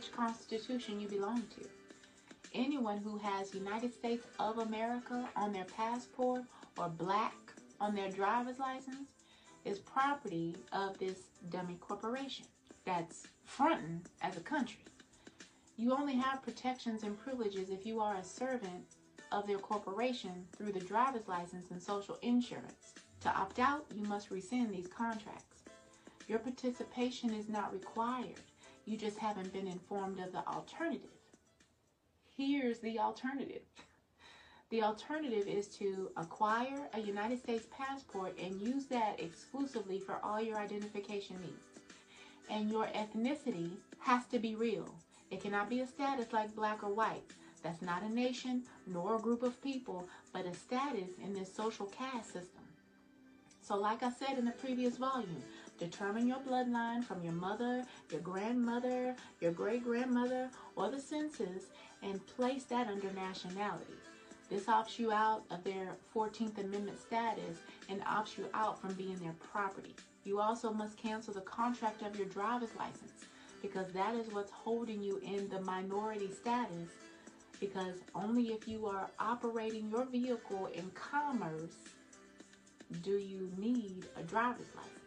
which constitution you belong to. Anyone who has United States of America on their passport or black on their driver's license is property of this dummy corporation that's fronting as a country. You only have protections and privileges if you are a servant of their corporation through the driver's license and social insurance. To opt out, you must rescind these contracts. Your participation is not required. You just haven't been informed of the alternative. Here's the alternative. The alternative is to acquire a United States passport and use that exclusively for all your identification needs. And your ethnicity has to be real. It cannot be a status like black or white. That's not a nation nor a group of people, but a status in this social caste system. So like I said in the previous volume, determine your bloodline from your mother, your grandmother, your great-grandmother, or the census, and place that under nationality. This opts you out of their 14th Amendment status and opts you out from being their property. You also must cancel the contract of your driver's license, because that is what's holding you in the minority status, because only if you are operating your vehicle in commerce do you need a driver's license.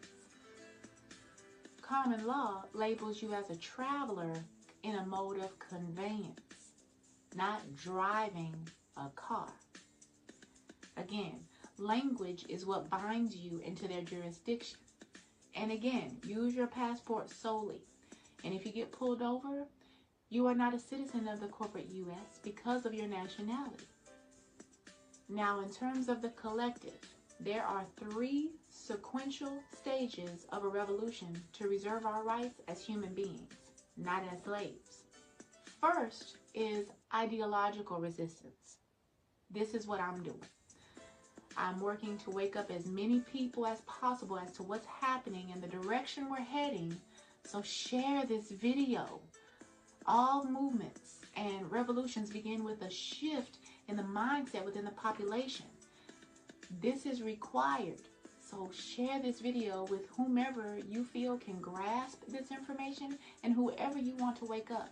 Common law labels you as a traveler in a mode of conveyance, not driving a car. Again, language is what binds you into their jurisdiction. And again, use your passport solely. And if you get pulled over, you are not a citizen of the corporate U.S. because of your nationality. Now, in terms of the collective, there are 3 sequential stages of a revolution to reserve our rights as human beings, not as slaves. First is ideological resistance. This is what I'm doing. I'm working to wake up as many people as possible as to what's happening and the direction we're heading. So share this video. All movements and revolutions begin with a shift in the mindset within the population. This is required. So share this video with whomever you feel can grasp this information and whoever you want to wake up.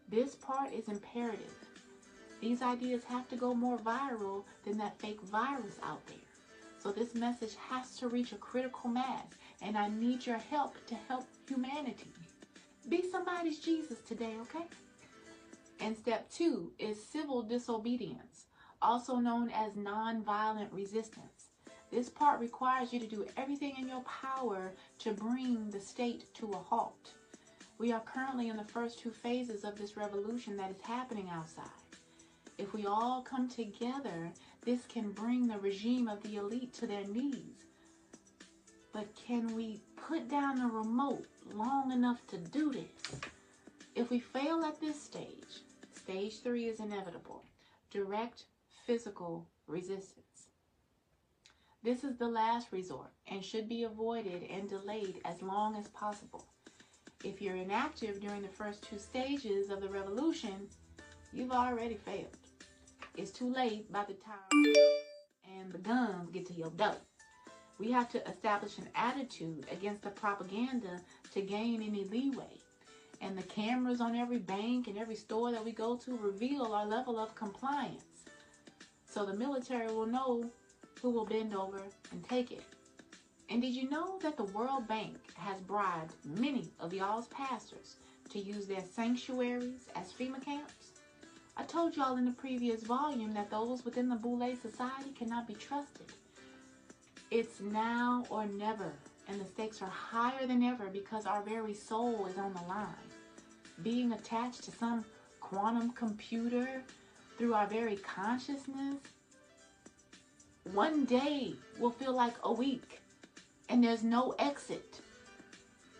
This part is imperative. These ideas have to go more viral than that fake virus out there. So this message has to reach a critical mass, and I need your help to help humanity. Be somebody's Jesus today, okay? And step 2 is civil disobedience, also known as nonviolent resistance. This part requires you to do everything in your power to bring the state to a halt. We are currently in the first 2 phases of this revolution that is happening outside. If we all come together, this can bring the regime of the elite to their knees. But can we put down the remote long enough to do this? If we fail at this stage, stage 3 is inevitable. Direct physical resistance. This is the last resort and should be avoided and delayed as long as possible. If you're inactive during the first 2 stages of the revolution, you've already failed. It's too late by the time and the guns get to your door. We have to establish an attitude against the propaganda to gain any leeway. And the cameras on every bank and every store that we go to reveal our level of compliance. So the military will know who will bend over and take it. And did you know that the World Bank has bribed many of y'all's pastors to use their sanctuaries as FEMA camps? I told y'all in the previous volume that those within the Boule Society cannot be trusted. It's now or never, and the stakes are higher than ever because our very soul is on the line. Being attached to some quantum computer through our very consciousness, one day will feel like a week, and there's no exit.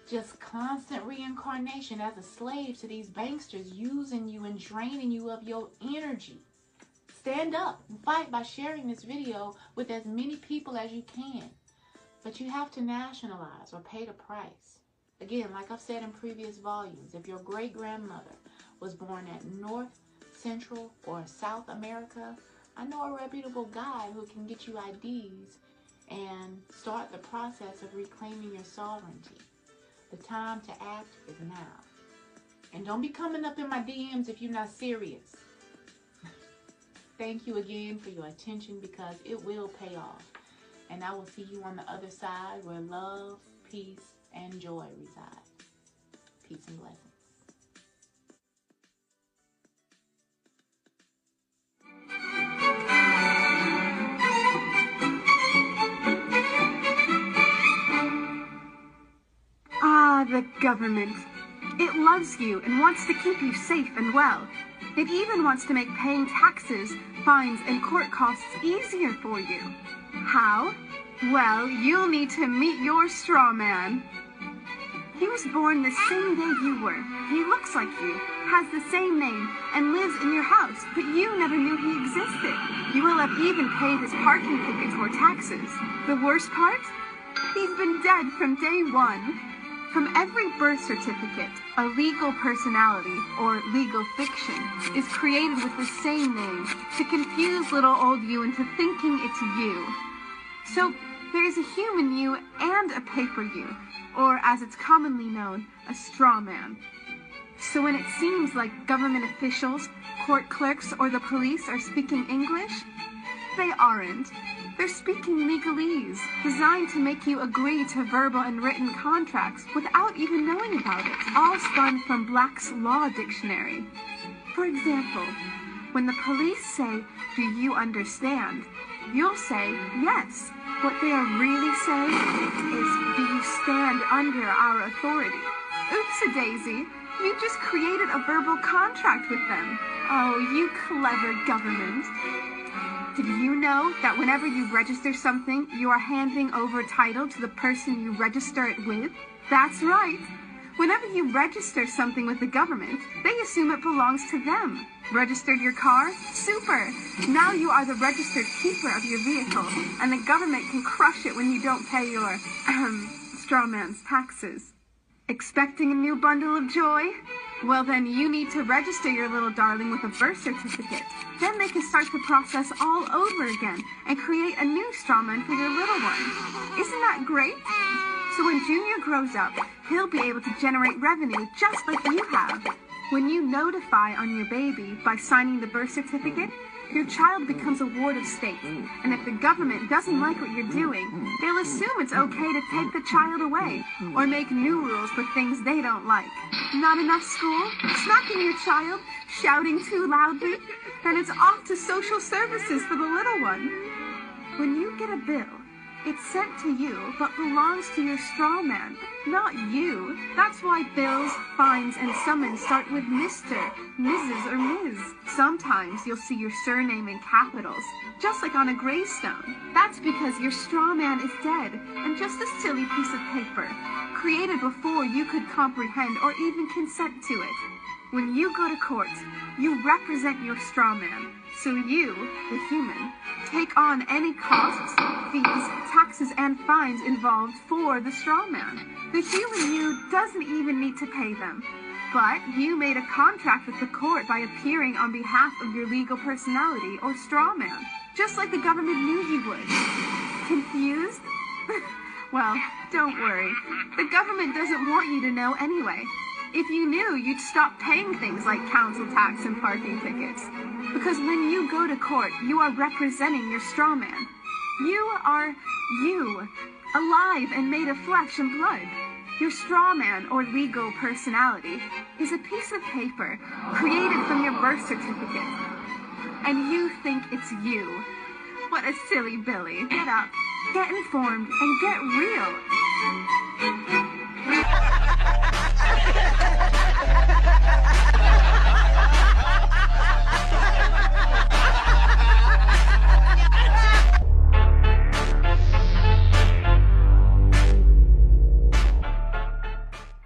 Just constant reincarnation as a slave to these banksters using you and draining you of your energy. Stand up and fight by sharing this video with as many people as you can. But you have to nationalize or pay the price. Again, like I've said in previous volumes, if your great-grandmother was born at North, Central, or South America, I know a reputable guy who can get you IDs and start the process of reclaiming your sovereignty. The time to act is now. And don't be coming up in my DMs if you're not serious. Thank you again for your attention, because it will pay off. And I will see you on the other side where love, peace, and joy reside. Peace and blessings. Ah, the government. It loves you and wants to keep you safe and well. It even wants to make paying taxes, fines, and court costs easier for you. How? Well, you'll need to meet your straw man. He was born the same day you were. He looks like you, has the same name, and lives in your house, but you never knew he existed. You will have even paid his parking tickets or taxes. The worst part? He's been dead from day one. From every birth certificate, a legal personality, or legal fiction, is created with the same name to confuse little old you into thinking it's you. So, there is a human you and a paper you, or as it's commonly known, a straw man. So when it seems like government officials, court clerks, or the police are speaking English, they aren't. They're speaking legalese, designed to make you agree to verbal and written contracts without even knowing about it, all spun from Black's Law Dictionary. For example, when the police say, "Do you understand?" you'll say, "Yes." What they are really saying is, "Do you stand under our authority?" Oops-a-daisy, you just created a verbal contract with them. Oh, you clever government. Did you know that whenever you register something, you are handing over title to the person you register it with? That's right. Whenever you register something with the government, they assume it belongs to them. Registered your car? Super! Now you are the registered keeper of your vehicle, and the government can crush it when you don't pay your, straw man's taxes. Expecting a new bundle of joy? Well, then you need to register your little darling with a birth certificate. Then they can start the process all over again and create a new straw man for your little one. Isn't that great? So when Junior grows up, he'll be able to generate revenue just like you have. When you notify on your baby by signing the birth certificate, your child becomes a ward of state. And if the government doesn't like what you're doing, they'll assume it's okay to take the child away or make new rules for things they don't like. Not enough school? Smacking your child? Shouting too loudly? Then it's off to social services for the little one. When you get a bill, it's sent to you, but belongs to your straw man, not you. That's why bills, fines, and summons start with Mr., Mrs., or Ms. Sometimes you'll see your surname in capitals, just like on a gravestone. That's because your straw man is dead, and just a silly piece of paper, created before you could comprehend or even consent to it. When you go to court, you represent your straw man. So you, the human, take on any costs, fees, taxes, and fines involved for the straw man. The human you doesn't even need to pay them. But you made a contract with the court by appearing on behalf of your legal personality or straw man, just like the government knew you would. Confused? Well, don't worry. The government doesn't want you to know anyway. If you knew, you'd stop paying things like council tax and parking tickets. Because when you go to court, you are representing your straw man. You are you, alive and made of flesh and blood. Your straw man, or legal personality, is a piece of paper created from your birth certificate. And you think it's you. What a silly Billy. Get up, get informed, and get real.